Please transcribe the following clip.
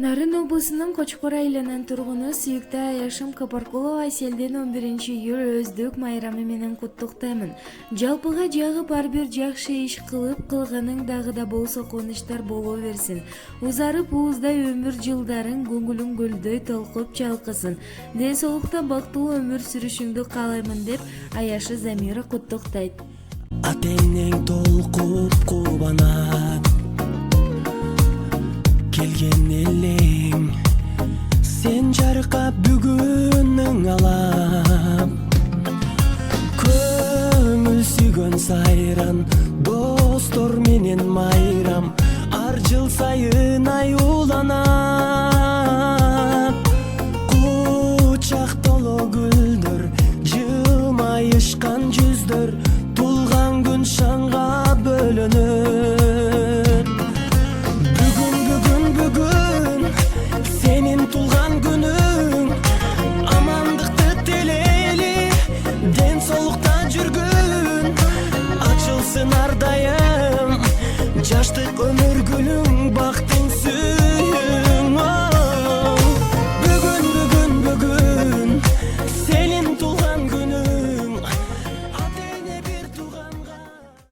Нарын облысынын Кочкор айланын тургуну сүйүктүү Аяшым Капаркулова Айселден 11-июль өздүк майрамы менен куттуктаймын. Жалпыга жагы бар бир жакшы иш кылып, кылганың дагы да болсо кубанычтар боло берсин. Узарып ууздай өмүр жылдарың көңүлүң гүлдөй толкуп чалкысын. Ден соолукта бактылуу өмүр сүрүшүңдү каалаймын деп Аяшы Замира куттуктайт. Атеңнең толкуп кубанат келген элең, сен жаркап бүгүнүң алам. Көңүл сүйгөн сайран, достор менен майрам, ар жыл сайын аюуланат. Кучак толо гүлдөр, жылмайышкан жүздөр, тулган күн шаңга бөлөнөт. Бүгүн сенин тулган күнүң, амандыкты тилейли, ден соолукта жүргүн, ачылсын ар дайым